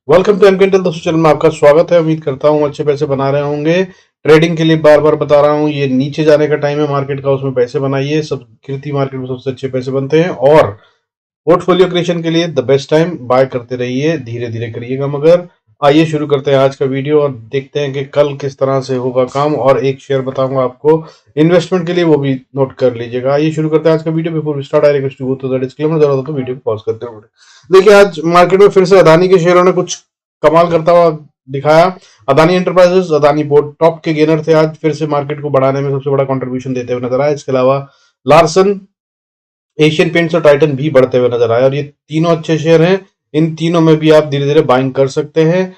Welcome to एमकेएनटेल दोस्तों, channel में आपका स्वागत है। उम्मीद करता हूँ अच्छे पैसे बना रहे होंगे। ट्रेडिंग के लिए बार बार बता रहा हूँ, ये नीचे जाने का टाइम है मार्केट का, उसमें पैसे बनाइए। सब गिरती मार्केट में सबसे अच्छे पैसे बनते हैं। और पोर्टफोलियो क्रिएशन के लिए द बेस्ट टाइम, बाय करते रहिए, धीरे धीरे करिएगा। मगर आइए शुरू करते हैं आज का वीडियो और देखते हैं कि कल किस तरह से होगा काम। और एक शेयर बताऊंगा आपको इन्वेस्टमेंट के लिए, वो भी नोट कर लीजिएगा। आइए शुरू करते हैं आज का video. Before we start direct to go to the disclaimer, जरूरत हो तो वीडियो को पॉज करते हैं। देखिए, आज मार्केट में फिर से अदानी के शेयरों ने कुछ कमाल करता हुआ दिखाया। Adani enterprises, Adani port top के गेनर थे। आज फिर से मार्केट को बढ़ाने में सबसे बड़ा कंट्रीब्यूशन देते हुए नजर आया। इसके अलावा लार्सन, एशियन पेंट्स और टाइटन भी बढ़ते हुए नजर आए। और ये तीनों अच्छे शेयर हैं, इन तीनों में भी आप धीरे धीरे बाइंग कर सकते हैं।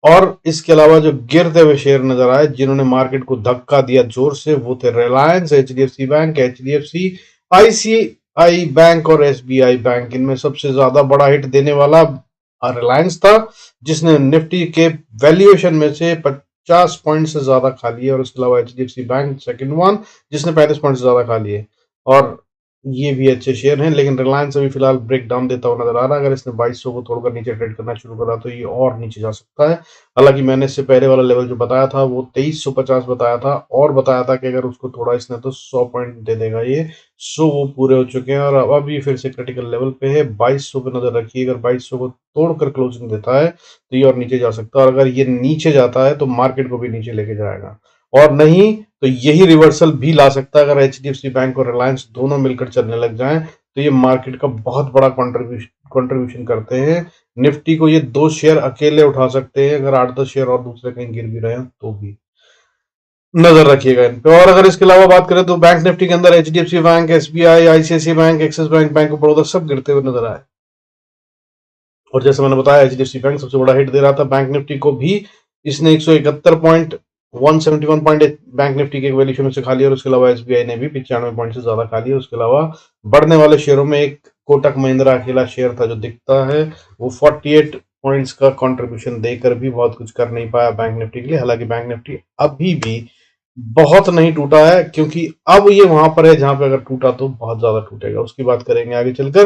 और इसके अलावा जो गिरते हुए शेयर नजर आए, जिन्होंने मार्केट को धक्का दिया जोर से, वो थे Reliance, HDFC bank, HDFC, ICI bank और एसबीआई बैंक। इनमें सबसे ज्यादा बड़ा हिट देने वाला रिलायंस था, जिसने निफ्टी के वैल्यूएशन में से 50 पॉइंट से ज्यादा खा लिए। और इसके अलावा एचडीएफसी बैंक सेकंड वन, जिसने 35 पॉइंट से ज्यादा खा लिए। और ये भी अच्छे शेयर हैं, लेकिन रिलायंस अभी फिलहाल ब्रेक डाउन देता हुआ नजर आ रहा है। अगर इसने 2200 को तोड़कर नीचे ट्रेड करना शुरू करा तो ये और नीचे जा सकता है। हालांकि मैंने इससे पहले वाला लेवल जो बताया था वो 2350 बताया था, और बताया था कि अगर उसको तोड़ा इसने तो 100 पॉइंट दे देगा ये। सो वो पूरे हो चुके हैं और अब अभी फिर से क्रिटिकल लेवल पे है। 2200 पे नजर रखिए, अगर 2200 को तोड़कर क्लोजिंग देता है तो ये और नीचे जा सकता है। और अगर ये नीचे जाता है तो मार्केट को भी नीचे लेके जाएगा, और नहीं तो यही रिवर्सल भी ला सकता है। अगर एचडीएफसी बैंक और रिलायंस दोनों मिलकर चलने लग जाएं तो ये मार्केट का बहुत बड़ा कंट्रीब्यूशन करते हैं। निफ्टी को ये दो शेयर अकेले उठा सकते हैं, अगर 8-10 शेयर और दूसरे कहीं गिर भी रहे हैं तो भी नजर रखिएगा इन पे। और अगर इसके अलावा बात करें तो बैंक निफ्टी के अंदर HDFC bank, SBI, ICIC bank, Axis bank, bank of Baroda सब गिरते हुए नजर आए। और जैसे मैंने बताया, एचडीएफसी बैंक सबसे बड़ा हिट दे रहा था बैंक निफ्टी को भी। इसने 171 पॉइंट, 171 पॉइंट बैंक निफ्टी के वैल्यूएशन में से खा लिया। और उसके अलावा एसबीआई ने भी 95 पॉइंट से ज्यादा खा लिया। उसके अलावा बढ़ने वाले शेयरों में एक कोटक महिंद्रा अकेला शेयर था जो दिखता है, वो 48 पॉइंट्स का कंट्रीब्यूशन देकर भी बहुत कुछ कर नहीं पाया बैंक निफ्टी के लिए। हालांकि बैंक निफ्टी अभी भी बहुत नहीं टूटा है, क्योंकि अब ये वहां पर है जहां पे अगर टूटा तो बहुत ज्यादा टूटेगा। उसकी बात करेंगे आगे चलकर।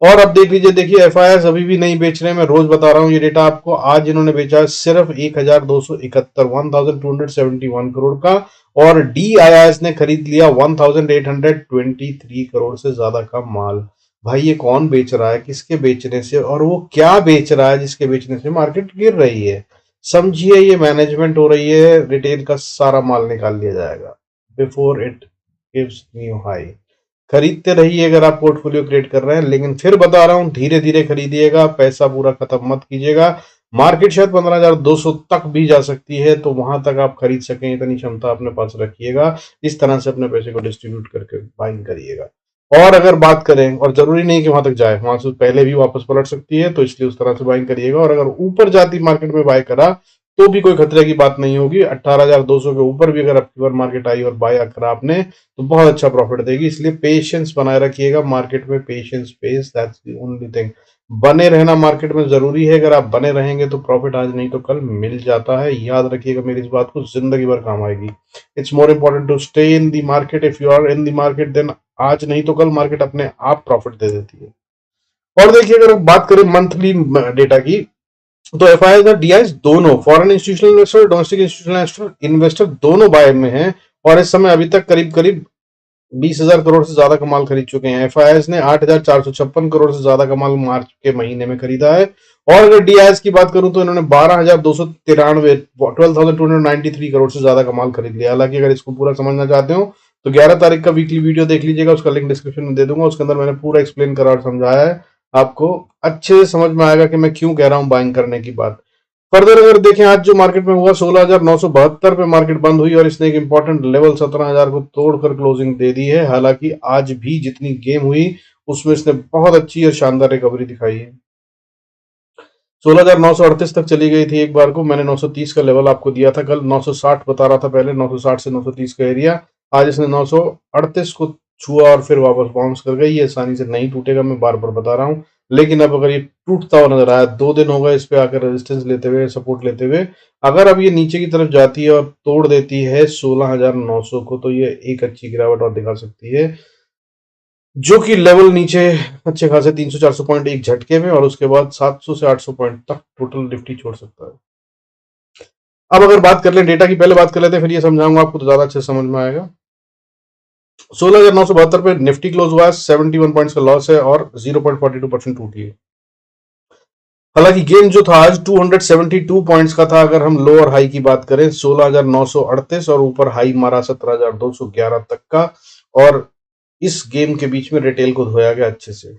और अब देख लीजिए, देखिए एफआईआई अभी भी नहीं बेच रहे हैं। मैं रोज बता रहा हूँ ये डेटा आपको। आज इन्होंने बेचा है सिर्फ 1271 करोड़ का। और डीआईआईएस ने खरीद लिया 1823 करोड़ से ज्यादा का माल। भाई ये कौन बेच रहा है, किसके बेचने से, और वो क्या बेच रहा है जिसके बेचने से मार्केट गिर रही है? समझिए, ये मैनेजमेंट हो रही है। रिटेल का सारा माल निकाल लिया जाएगा before it gives new high. खरीदते रहिए अगर आप पोर्टफोलियो क्रिएट कर रहे हैं, लेकिन फिर बता रहा हूं धीरे धीरे खरीदिएगा, पैसा पूरा खत्म मत कीजिएगा। मार्केट शायद 15,200 तक भी जा सकती है, तो वहां तक आप खरीद सकें इतनी क्षमता अपने पास रखिएगा। इस तरह से अपने पैसे को डिस्ट्रीब्यूट करके बाइंग करिएगा। और अगर बात करें, और जरूरी नहीं कि वहां तक जाए, वहां से पहले भी वापस पलट सकती है, तो इसलिए उस तरह से बाइंग करिएगा। और अगर ऊपर जाती मार्केट में बाय करा तो भी कोई खतरे की बात नहीं होगी। 18,200 के ऊपर भी अगर आपकी बार मार्केट आई और बाय करा आपने तो बहुत अच्छा प्रॉफिट देगी। इसलिए पेशेंस बनाए रखिएगा मार्केट में। Patience pace, that's the only thing. बने रहना मार्केट में जरूरी है। अगर आप बने रहेंगे तो प्रॉफिट आज नहीं तो कल मिल जाता है। याद रखिएगा मेरी इस बात को, जिंदगी भर काम आएगी। It's more important to stay in the market. If you are in the market then आज नहीं तो कल मार्केट अपने आप प्रॉफिट दे देती है। और देखिए, अगर बात करें मंथली डेटा की, तो एफआईआई और डीआईएस दोनों, foreign institutional investor, domestic institutional investor दोनों बाय में हैं। और इस समय अभी तक करीब करीब 20,000 करोड़ से ज्यादा का माल खरीद चुके हैं। एफआईआई ने 8,456 करोड़ से ज्यादा का माल मार्च के महीने में खरीदा है। और अगर डीआईएस की बात करूं तो इन्होंने 12,293 करोड़ से ज्यादा का माल खरीद लिया। हालांकि अगर इसको पूरा समझना चाहते हो तो 11 तारीख का वीकली वीडियो देख लीजिएगा, उसका लिंक डिस्क्रिप्शन में दे दूंगा। उसके अंदर मैंने पूरा एक्सप्लेन करा और समझाया है। आपको अच्छे से समझ में आएगा कि मैं क्यों कह रहा हूं बाइंग करने की बात। फर्दर अगर देखें, आज जो मार्केट में हुआ, 16,972 पे मार्केट बंद हुई और इसने एक इंपॉर्टेंट लेवल 17,000 को तोड़कर क्लोजिंग दे दी है। हालांकि आज भी जितनी गेम हुई उसमें इसने बहुत अच्छी और शानदार रिकवरी दिखाई है। 16,938 तक चली गई थी एक बार को। मैंने 930 का लेवल आपको दिया था कल, 960 बता रहा था पहले, 960 से 930 का एरिया। आज इसने 938 को छुआ और फिर वापस बाउंस कर गई। ये आसानी से नहीं टूटेगा, मैं बार बार बता रहा हूँ। लेकिन अब अगर ये टूटता हुआ नजर आया, 2 दिन हो गए इस पे आकर रेजिस्टेंस लेते हुए, सपोर्ट लेते हुए, अगर अब ये नीचे की तरफ जाती है और तोड़ देती है 16,900 को, तो ये एक अच्छी गिरावट और दिखा सकती है। जो कि लेवल नीचे अच्छे खासे 300-400 पॉइंट एक झटके में, और उसके बाद 700 से 800 पॉइंट तक टोटल निफ्टी छोड़ सकता है। अब अगर बात कर लें डेटा की, पहले बात कर लेते हैं, फिर ये समझाऊंगा आपको तो ज्यादा अच्छे से समझ में आएगा। 16,972 पे निफ्टी क्लोज हुआ है, 71 पॉइंट्स का लॉस है और 0.42% टूटी है। हालांकि गेन जो था आज 272 पॉइंट्स का था। अगर हम लो और हाई की बात करें, 16,938 और ऊपर हाई मारा 17,211 तक का, और इस गेम के बीच में रिटेल को धोया गया अच्छे से।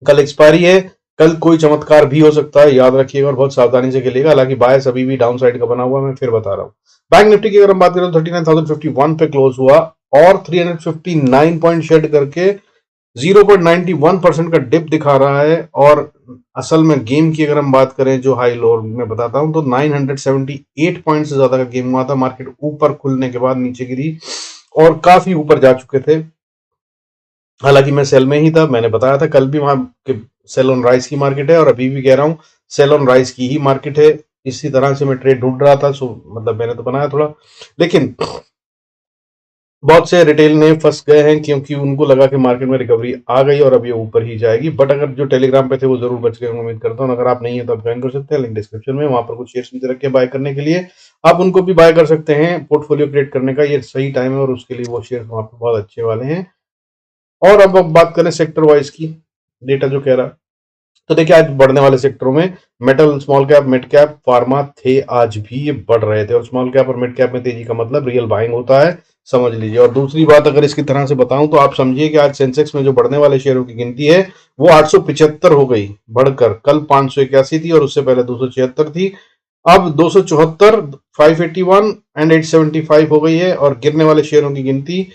कल एक्सपायरी है, कल कोई चमत्कार भी हो सकता है, याद रखिएगा और बहुत सावधानी से खेलिएगा। हालांकि बायस अभी भी डाउन साइड का बना हुआ है, मैं फिर बता रहा हूँ। बैंक निफ्टी की अगर हम बात करें तो 39,051 पे क्लोज हुआ और 359 पॉइंट शेड करके 0.91% का डिप दिखा रहा है। और असल में गेम की अगर हम बात करें, जो हाई लो में बताता हूं, तो 978 पॉइंट से ज्यादा का गेम हुआ था। मार्केट ऊपर खुलने के बाद नीचे गिरी और काफी ऊपर जा चुके थे। हालांकि मैं सेल में ही था, मैंने बताया था कल भी वहां कि सेल ऑन राइज की मार्केट है, और अभी भी कह रहा हूं सेल ऑन राइज की ही मार्केट है। इसी तरह से मैं ट्रेड ढूंढ रहा था, सो मतलब मैंने तो बनाया थोड़ा, लेकिन बहुत से रिटेल ने फंस गए हैं क्योंकि उनको लगा कि मार्केट में रिकवरी आ गई और अब ये ऊपर ही जाएगी। बट अगर जो टेलीग्राम पे थे वो जरूर बच गए, उम्मीद करता हूँ। अगर आप नहीं है तो आप ज्वाइन कर सकते हैं, लिंक डिस्क्रिप्शन में, वहां पर कुछ शेयर्स भी दे रखे हैं बाय करने के लिए, आप उनको भी बाय कर सकते हैं। पोर्टफोलियो क्रिएट करने का ये सही टाइम है और उसके लिए वो शेयर्स वहां पर बहुत अच्छे वाले हैं। और अब बात करें सेक्टर वाइज की, डेटा जो कह रहा है, तो देखिए आज बढ़ने वाले सेक्टरों में metal, small cap, mid cap, pharma थे। आज भी ये बढ़ रहे थे, और स्मॉल कैप और मिड कैप में तेजी का मतलब रियल बाइंग होता है, समझ लीजिए। और दूसरी बात अगर इसकी तरह से बताऊं तो आप समझिए कि आज सेंसेक्स में जो बढ़ने वाले शेयरों की गिनती है वो 875 हो गई बढ़कर। कल 581 थी और उससे पहले 276 थी, अब 274, 581 एंड 875 हो गई है। और गिरने वाले शेयरों की गिनती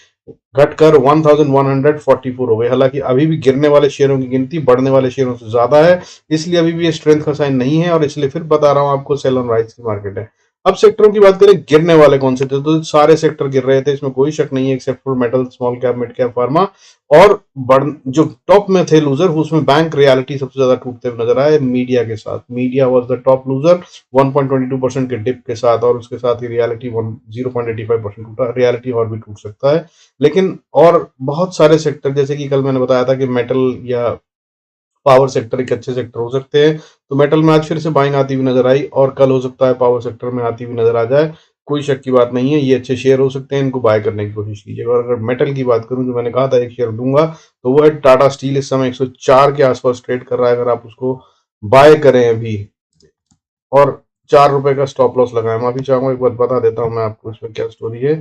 घटकर 1144 हो गई। हालांकि अभी भी गिरने वाले शेयरों की गिनती बढ़ने वाले शेयरों से ज्यादा है, इसलिए अभी भी ये स्ट्रेंथ का साइन नहीं है, और इसलिए फिर बता रहा हूं आपको सेल ऑन राइज की मार्केट है। अब सेक्टरों की बात करें, गिरने वाले कौन से थे, तो सारे सेक्टर गिर रहे थे, इसमें कोई शक नहीं है, except for metal, small cap, mid cap, pharma. और जो टॉप में थे लूजर, उसमें बैंक रियलिटी सबसे ज्यादा टूटते हुए नजर आए, मीडिया के साथ। Media was the top loser 1.22% के डिप के साथ, और उसके साथ ही रियलिटी 0.85% टूटा। रियलिटी और भी टूट सकता है, लेकिन और बहुत सारे सेक्टर, जैसे कि कल मैंने बताया था कि मेटल या पावर सेक्टर एक अच्छे सेक्टर हो सकते हैं, तो मेटल में आज फिर से बाइंग आती हुई नजर आई, और कल हो सकता है पावर सेक्टर में आती हुई नजर आ जाए। कोई शक की बात नहीं है, ये अच्छे शेयर हो सकते हैं, इनको बाय करने की कोशिश कीजिएगा। और अगर मेटल की बात करूं, जो मैंने कहा था एक शेयर दूंगा, तो वो है टाटा स्टील। इस समय 104 के आसपास ट्रेड कर रहा है, अगर आप उसको बाय करें अभी, और ₹4 का स्टॉप लॉस लगाएं। माफी चाहूंगा, एक बार बता देता हूं मैं आपको इसमें क्या स्टोरी है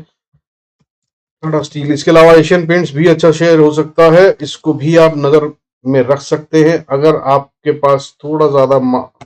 टाटा स्टील। इसके अलावा एशियन पेंट्स भी अच्छा शेयर हो सकता है, इसको भी आप नजर में रख सकते हैं। अगर आपके पास थोड़ा ज्यादा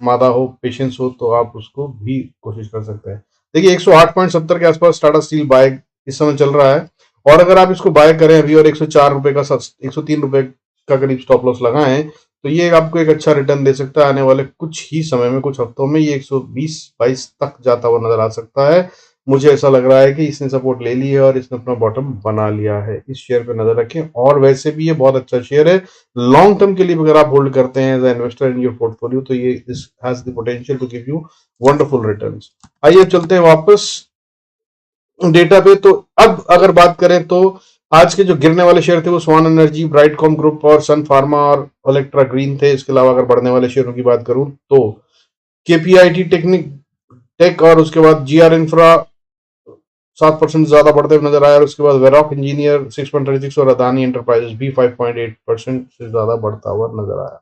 मादा हो, पेशेंस हो, तो आप उसको भी कोशिश कर सकते हैं। देखिए 108.70 के आसपास टाटा स्टील बाय इस समय चल रहा है, और अगर आप इसको बाय करें अभी और ₹104 का, ₹103 का करीब स्टॉप लॉस लगाएं, तो ये आपको एक अच्छा रिटर्न दे सकता है। आने वाले कुछ ही समय में, कुछ हफ्तों में ये 120-22 तक जाता हुआ नजर आ सकता है। मुझे ऐसा लग रहा है कि इसने सपोर्ट ले ली है और इसने अपना बॉटम बना लिया है। इस शेयर पे नजर रखें, और वैसे भी ये बहुत अच्छा शेयर है लॉन्ग टर्म के लिए। अगर आप होल्ड करते हैं as investor in your portfolio, तो ये this has the potential to give you wonderful returns. आइए अब चलते हैं वापस डेटा पे। तो अब अगर बात करें तो आज के जो गिरने वाले शेयर थे वो स्वान एनर्जी, ब्राइटकॉम ग्रुप और सन फार्मा और इलेक्ट्रा ग्रीन थे। इसके अलावा अगर बढ़ने वाले शेयरों की बात करूं तो केपीआईटी टेक्निक टेक, और उसके बाद जीआर इंफ्रा 7% ज्यादा बढ़ते हुए नजर आया, और उसके बाद वेरॉक इंजीनियर 6.36 और अदानी एंटरप्राइजेस भी 5.8% से ज्यादा बढ़ता हुआ नजर आया।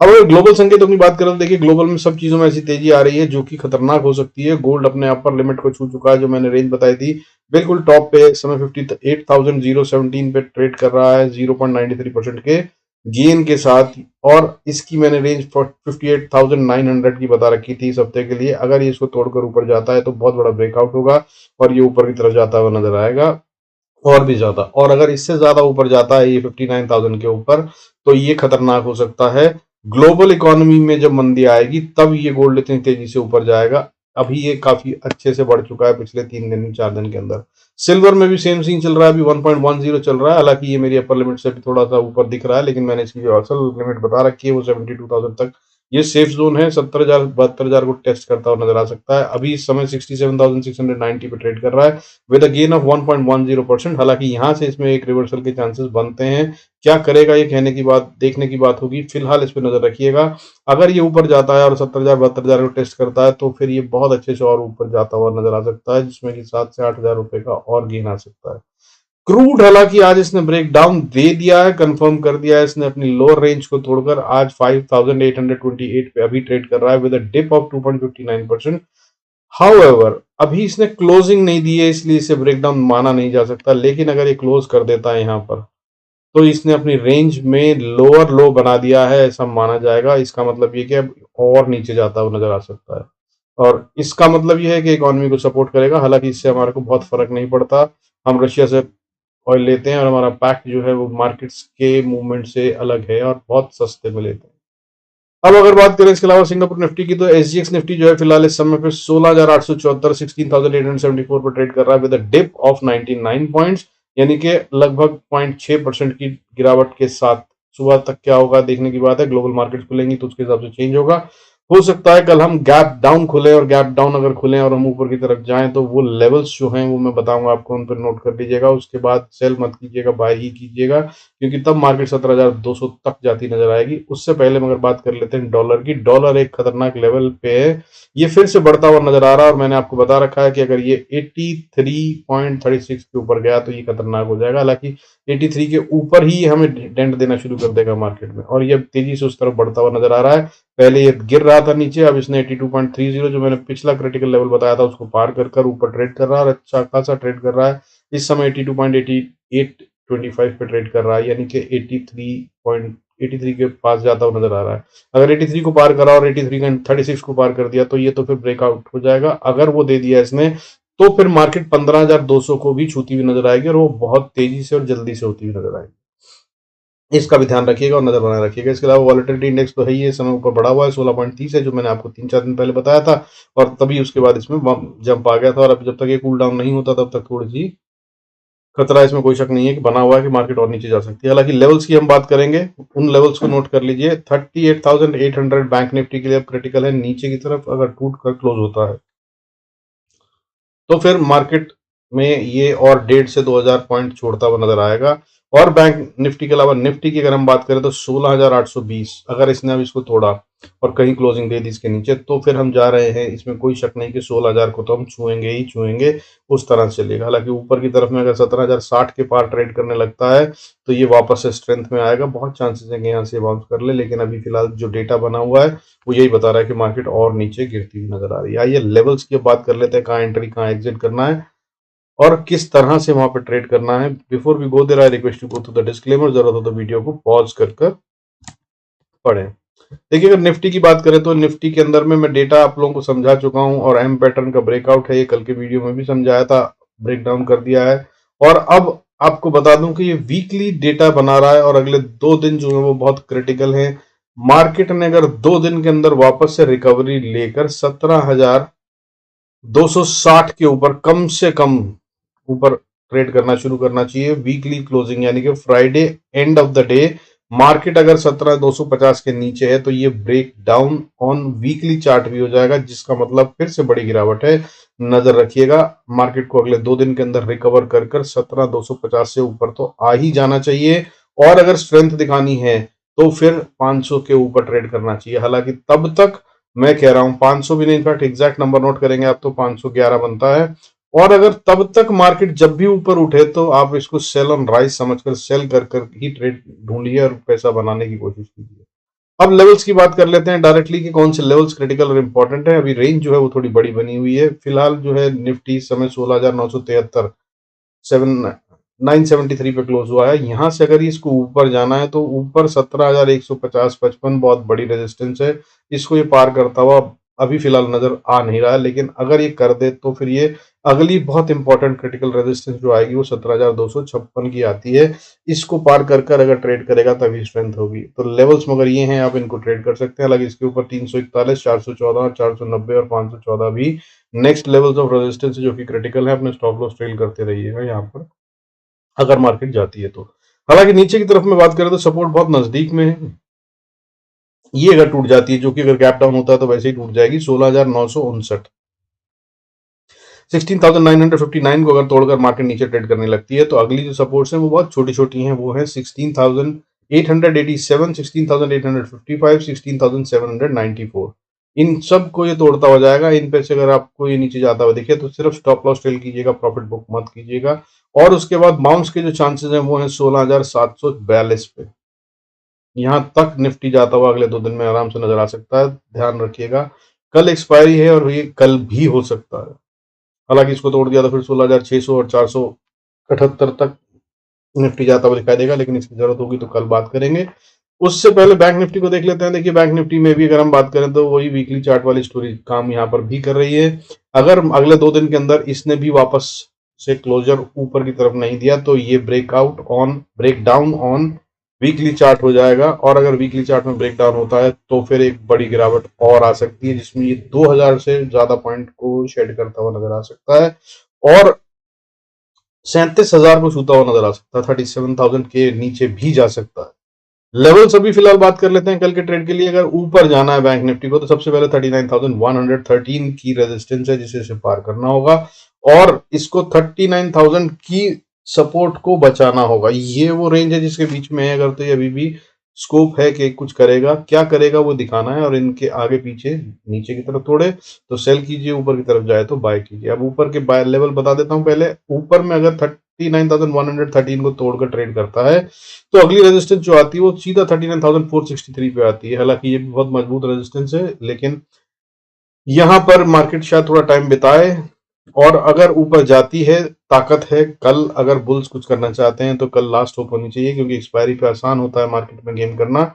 अब अगर ग्लोबल संकेतों की बात करें तो देखिए ग्लोबल में सब चीजों में ऐसी तेजी आ रही है जो कि खतरनाक हो सकती है। गोल्ड अपने अपर लिमिट को छू चुका है, जो मैंने रेंज बताई थी, बिल्कुल टॉप पे इस समय 58,017 पे ट्रेड कर रहा है 0.93% के गेन के साथ। और इसकी मैंने रेंज 58,900 की बता रखी थी इस हफ्ते के लिए। अगर ये इसको तोड़कर ऊपर जाता है तो बहुत बड़ा ब्रेकआउट होगा और ये ऊपर की तरफ जाता हुआ नजर आएगा, और भी ज्यादा। और अगर इससे ज्यादा ऊपर जाता है ये 59,000 के ऊपर, तो ये खतरनाक हो सकता है। ग्लोबल इकोनॉमी में जब मंदी आएगी तब ये गोल्ड इतनी तेजी से ऊपर जाएगा। अभी ये काफी अच्छे से बढ़ चुका है पिछले 3 दिन 4 दिन के अंदर। सिल्वर में भी सेम सीन चल रहा है, अभी 1.10 चल रहा है। हालांकि ये मेरी अपर लिमिट से भी थोड़ा सा ऊपर दिख रहा है, लेकिन मैंने इसकी जो असल लिमिट बता रखी है वो 72,000 तक ये सेफ जोन है, 70,000 72,000 को टेस्ट करता हुआ नजर आ सकता है। अभी इस समय 67,690 पे ट्रेड कर रहा है विद अ गेन ऑफ 1.10%। हालांकि यहाँ से इसमें एक रिवर्सल के चांसेस बनते हैं। क्या करेगा ये कहने की बात, देखने की बात होगी। फिलहाल इस पर नजर रखिएगा। अगर ये ऊपर जाता है और 70,000 72,000 को टेस्ट करता है तो फिर ये बहुत अच्छे से और ऊपर जाता हुआ नजर आ सकता है, जिसमें कि 7 से 8 हजार रुपए का और गेन आ सकता है। क्रूड हालांकि आज इसने ब्रेक डाउन दे दिया है, कंफर्म कर दिया है इसने अपनी लोअर रेंज को तोड़कर। आज 5828 पे अभी ट्रेड कर रहा है with a dip of 2.59%। However अभी इसने क्लोजिंग नहीं दी है, इसलिए इसे ब्रेक डाउन माना नहीं जा सकता। लेकिन अगर ये क्लोज कर देता है यहाँ पर तो इसने अपनी रेंज में लोअर लो बना दिया है, ऐसा माना जाएगा। इसका मतलब ये कि अब और नीचे जाता हुआ नजर आ सकता है, और इसका मतलब ये है कि इकोनॉमी को सपोर्ट करेगा। हालांकि इससे हमारे को बहुत फर्क नहीं पड़ता, हम रशिया से ऑयल लेते हैं और हमारा पैक्ट जो है वो मार्केट्स के मूवमेंट से अलग है और बहुत सस्ते में लेते हैं। अब अगर बात करें इसके अलावा सिंगापुर निफ्टी की, तो एसजीएक्स निफ्टी जो है फिलहाल इस समय पे 16,874 16,874 पर ट्रेड कर रहा है with a dip of 99 points, यानी कि लगभग 0.6% की गिरावट के साथ। सुबह तक क्या होगा देखने की बात है, ग्लोबल मार्केट खुलेंगी तो उसके हिसाब से चेंज होगा। हो सकता है कल हम गैप डाउन खुले, और गैप डाउन अगर खुले और हम ऊपर की तरफ जाएं तो वो लेवल्स जो हैं वो मैं बताऊंगा आपको, उन पर नोट कर लीजिएगा। उसके बाद सेल मत कीजिएगा, बाय ही कीजिएगा, क्योंकि तब मार्केट 17,200 तक जाती नजर आएगी। उससे पहले मगर बात कर लेते हैं डॉलर की। डॉलर एक खतरनाक लेवल पे है, ये फिर से बढ़ता हुआ नजर आ रहा है, और मैंने आपको बता रखा है कि अगर ये 83.36 के ऊपर गया तो ये खतरनाक हो जाएगा। हालांकि 83 के ऊपर ही हमें डेंट देना शुरू कर देगा मार्केट में, और ये अब तेजी से उस तरफ बढ़ता हुआ नजर आ रहा है। पहले ये गिर रहा था नीचे, अब इसने 82.30 जो मैंने पिछला क्रिटिकल लेवल बताया था उसको पार कर ऊपर ट्रेड कर रहा है, और अच्छा खासा ट्रेड कर रहा है। इस समय 82.8825 पे ट्रेड कर रहा है, यानी कि 83 के पास जाता हुआ नजर आ रहा है। अगर 83 को पार करा और 83 का 36 को पार कर दिया तो ये तो फिर ब्रेकआउट हो जाएगा। अगर वो दे दिया इसने तो फिर मार्केट 15,200 को भी छूती हुई नजर आएगी, और वो बहुत तेजी से और जल्दी से होती हुई नजर आएगी। इसका भी ध्यान रखिएगा और नजर बनाए रखिएगा। इसके अलावा वॉलेटिलिटी इंडेक्स तो है ही, समय ऊपर बढ़ा हुआ है, 16.30 है, जो मैंने आपको 3-4 दिन पहले बताया था, और तभी उसके बाद इसमें जंप आ गया था। और अब जब तक ये कूल डाउन नहीं होता तब तक थोड़ी सी खतरा, इसमें कोई शक नहीं है कि बना हुआ है कि मार्केट और नीचे जा सकती है। हालांकि लेवल्स की हम बात करेंगे, उन लेवल्स को नोट कर लीजिए। 38,800 बैंक निफ्टी के लिए अब क्रिटिकल है नीचे की तरफ, अगर टूट कर क्लोज होता है तो फिर मार्केट में ये और 1,500 से 2,000 पॉइंट छोड़ता हुआ नजर आएगा। और बैंक निफ्टी के अलावा निफ्टी की अगर हम बात करें तो 16,820, अगर इसने अब इसको तोड़ा और कहीं क्लोजिंग दे दी इसके नीचे तो फिर हम जा रहे हैं, इसमें कोई शक नहीं कि 16,000 को तो हम छुएंगे ही छुएंगे। उस तरह से चलेगा। हालांकि ऊपर की तरफ में अगर 17,060 के पार ट्रेड करने लगता है तो ये वापस से स्ट्रेंथ में आएगा। बहुत चांसेस है कि यहाँ से बाउंस कर ले, लेकिन अभी फिलहाल जो डेटा बना हुआ है वो यही बता रहा है कि मार्केट और नीचे गिरती हुई नजर आ रही है। आइए लेवल्स की बात कर लेते हैं, कहाँ एंट्री कहाँ एग्जिट करना है और किस तरह से वहां पर ट्रेड करना है। Before we go there I request to go to the disclaimer, जरूरत हो तो वीडियो को पॉज कर पढ़ें। देखिए अगर निफ्टी की बात करें तो निफ्टी के अंदर में मैं डेटा आप लोगों को समझा चुका हूं, और एम पैटर्न का ब्रेकआउट है, ये कल के वीडियो में भी समझाया था, ब्रेक डाउन कर दिया है। और अब आपको बता दूं कि ये वीकली डेटा बना रहा है, और अगले 2 दिन जो है वो बहुत क्रिटिकल है। मार्केट ने अगर 2 दिन के अंदर वापस से रिकवरी लेकर 17,260 के ऊपर कम से कम ऊपर ट्रेड करना शुरू करना चाहिए। वीकली क्लोजिंग यानी कि Friday end of the day market अगर 17,250 के नीचे है तो ये break down on weekly chart भी हो जाएगा, जिसका मतलब फिर से बड़ी गिरावट है। नजर रखिएगा, मार्केट को अगले 2 दिन के अंदर रिकवर कर 17,250 से ऊपर तो आ ही जाना चाहिए। और अगर स्ट्रेंथ दिखानी है तो फिर 500 के ऊपर ट्रेड करना चाहिए। हालांकि तब तक मैं कह रहा हूं 500 भी नहीं, इनफैक्ट एग्जैक्ट नंबर नोट करेंगे आप तो 511 बनता है। और अगर तब तक मार्केट जब भी ऊपर उठे तो आप इसको सेल ऑन राइज समझकर सेल कर ही ट्रेड ढूंढिए और पैसा बनाने की कोशिश कीजिए। अब लेवल्स की बात कर लेते हैं डायरेक्टली कि कौन से लेवल्स क्रिटिकल और इंपॉर्टेंट है। अभी रेंज जो है वो थोड़ी बड़ी बनी हुई है। फिलहाल जो है निफ्टी इस समय 16,973 973 पे क्लोज हुआ है। यहां से अगर इसको ऊपर जाना है तो ऊपर 17,150-55 बहुत बड़ी रेजिस्टेंस है, इसको ये पार करता हुआ अभी फिलहाल नजर आ नहीं रहा है। लेकिन अगर ये कर दे तो फिर ये अगली बहुत इंपॉर्टेंट क्रिटिकल रेजिस्टेंस जो आएगी वो 17,256 की आती है। इसको पार कर अगर ट्रेड करेगा तभी स्ट्रेंथ होगी। तो लेवल्स मगर ये हैं, आप इनको ट्रेड कर सकते हैं। हालांकि इसके ऊपर 341, 414, 490 और 514 भी नेक्स्ट लेवल्स ऑफ रेजिस्टेंस जो कि क्रिटिकल है। अपने स्टॉप लॉस ट्रेल करते रहिएगा यहाँ पर अगर मार्केट जाती है तो। हालांकि नीचे की तरफ में बात करें तो सपोर्ट बहुत नजदीक में है, ये अगर टूट जाती है, जो कि अगर गैप डाउन होता है तो वैसे ही टूट जाएगी 16,959। 16,959 को अगर तोड़कर मार्केट नीचे ट्रेड करने लगती है तो अगली जो सपोर्ट्स हैं वो बहुत छोटी छोटी हैं, वो है 16,887, 16,855, 16,794। इन सब को ये तोड़ता हो जाएगा। इन पे से अगर आपको ये नीचे जाता हुआ दिखे तो सिर्फ स्टॉप लॉस ट्रेल कीजिएगा, प्रॉफिट बुक मत कीजिएगा। और उसके बाद बाउंस के जो चांसेस हैं वो हैं 16,742 पे। यहाँ तक निफ्टी जाता हुआ अगले 2 दिन में आराम से नजर आ सकता है, ध्यान रखिएगा। कल एक्सपायरी है और ये कल भी हो सकता है। हालांकि इसको तोड़ दिया तो फिर 16,600 और 478 तक निफ्टी जाता हुआ दिखाई देगा, लेकिन इसकी जरूरत होगी तो कल बात करेंगे। उससे पहले बैंक निफ्टी को देख लेते हैं। देखिए बैंक निफ्टी में भी अगर हम बात करें तो वही वीकली चार्ट वाली स्टोरी काम यहाँ पर भी कर रही है। अगर अगले 2 दिन के अंदर इसने भी वापस से क्लोजर ऊपर की तरफ नहीं दिया तो ये break down on weekly chart हो जाएगा। और अगर वीकली चार्ट में ब्रेक डाउन होता है तो फिर एक बड़ी गिरावट और आ सकती है, जिसमें ये 2000 से ज्यादा पॉइंट को शेड करता हुआ नजर आ सकता है और 37,000 को छूता हुआ नजर आ सकता है। 37,000 के नीचे भी जा सकता है। लेवल्स अभी फिलहाल बात कर लेते हैं कल के ट्रेड के लिए। अगर ऊपर जाना है बैंक निफ्टी को तो सबसे पहले 39,113 की रेजिस्टेंस है जिसे इसे पार करना होगा और इसको 39,000 की सपोर्ट को बचाना होगा। ये वो रेंज है जिसके बीच में है। अगर तो ये अभी भी स्कोप है कि कुछ करेगा, क्या करेगा वो दिखाना है। और इनके आगे पीछे नीचे की तरफ तोड़े तो सेल कीजिए, ऊपर की तरफ जाए तो बाय कीजिए। अब ऊपर के बाय लेवल बता देता हूं पहले। ऊपर में अगर 39,113 को तोड़कर ट्रेड करता है तो अगली रेजिस्टेंस जो आती है वो सीधा 39,463 पे आती है। हालांकि ये भी बहुत मजबूत रेजिस्टेंस है, लेकिन यहां पर मार्केट शायद थोड़ा टाइम बिताए। और अगर ऊपर जाती है, ताकत है। कल अगर बुल्स कुछ करना चाहते हैं तो कल लास्ट होप होनी चाहिए, क्योंकि एक्सपायरी पे आसान होता है मार्केट में गेम करना।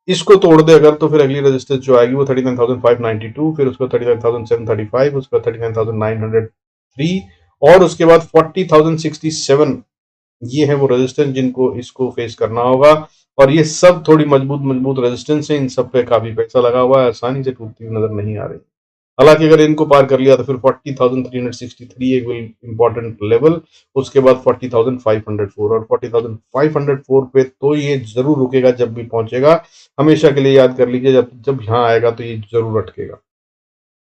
इसको तोड़ दे अगर तो फिर अगली रेजिस्टेंस जो आएगी वो 39,592, फिर उसको 39,735, उसका 39,903 और उसके बाद 40,067। ये है वो रेजिस्टेंस जिनको इसको फेस करना होगा। और ये सब थोड़ी मजबूत मजबूत रेजिस्टेंस है, इन सब पे काफी पैसा लगा हुआ है, आसानी से टूटती हुई नजर नहीं आ रही। हालांकि अगर इनको पार कर लिया तो फिर 40,363 एक इंपॉर्टेंट लेवल, उसके बाद 40,504 और 40,504 पे तो ये जरूर रुकेगा जब भी पहुंचेगा। हमेशा के लिए याद कर लीजिए, जब जब यहाँ आएगा तो ये जरूर अटकेगा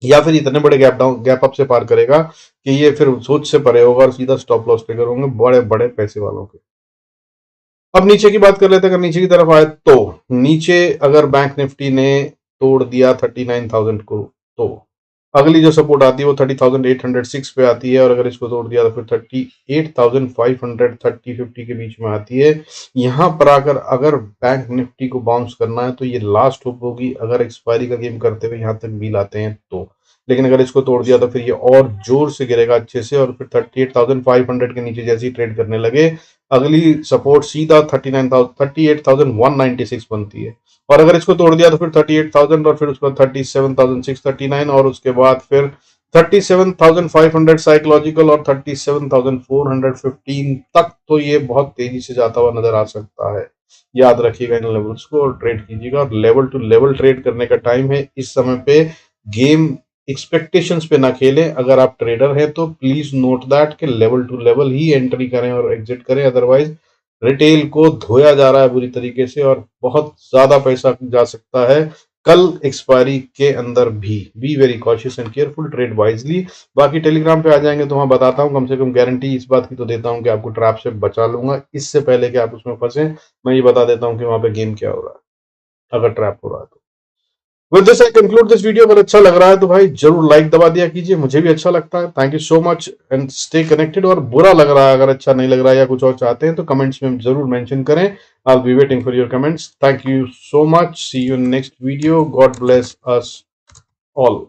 या फिर इतने बड़े गैप अप से पार करेगा कि ये फिर सोच से परे होगा और सीधा स्टॉप लॉस ट्रिगर होंगे बड़े बड़े पैसे वालों के। अब नीचे की बात कर लेते हैं। अगर नीचे की तरफ आए तो नीचे अगर बैंक निफ्टी ने तोड़ दिया 39,000 को तो अगली जो सपोर्ट आती है वो 30,806 पे आती है। और अगर इसको तोड़ दिया तो फिर 38,500 3050 के बीच में आती है। यहां पर आकर अगर बैंक निफ्टी को बाउंस करना है तो ये लास्ट होप होगी, अगर एक्सपायरी का गेम करते हुए यहां तक भी लाते हैं तो। लेकिन अगर इसको तोड़ दिया तो फिर ये और जोर से गिरेगा अच्छे से और फिर 38,500 के नीचे जैसे ही ट्रेड करने लगे अगली सपोर्ट सीधा 38,196 बनती है। और अगर इसको तोड़ दिया तो फिर 38,000 और फिर उसके बाद 37,639 और उसके बाद फिर 37,500 साइकोलॉजिकल और 37,415 तक तो ये बहुत तेजी से जाता हुआ नजर आ सकता है। याद रखिएगा इन लेवल्स को और ट्रेड कीजिएगा। और लेवल टू लेवल ट्रेड करने का टाइम है इस समय पे। गेम एक्सपेक्टेशंस पे ना खेलें। अगर आप ट्रेडर हैं तो प्लीज नोट दैट कि लेवल टू लेवल ही एंट्री करें और एग्जिट करें, अदरवाइज रिटेल को धोया जा रहा है बुरी तरीके से और बहुत ज्यादा पैसा जा सकता है कल एक्सपायरी के अंदर भी। Be very cautious and careful, trade wisely. बाकी टेलीग्राम पे आ जाएंगे तो वहां बताता हूं, कम से कम गारंटी इस बात की तो देता हूं कि आपको ट्रैप से बचा लूंगा इससे पहले कि आप उसमें फंसे। मैं ये बता देता हूं कि वहां पे गेम क्या हो रहा है अगर ट्रैप हो रहा है तो। With this I conclude this video. अगर अच्छा लग रहा है तो भाई जरूर लाइक दबा दिया कीजिए, मुझे भी अच्छा लगता है। Thank you so much and stay connected. और बुरा लग रहा है, अगर अच्छा नहीं लग रहा है या कुछ और चाहते हैं तो कमेंट्स में जरूर मेंशन करें। I will be waiting for your comments. Thank you so much, see you in next video. God bless us all.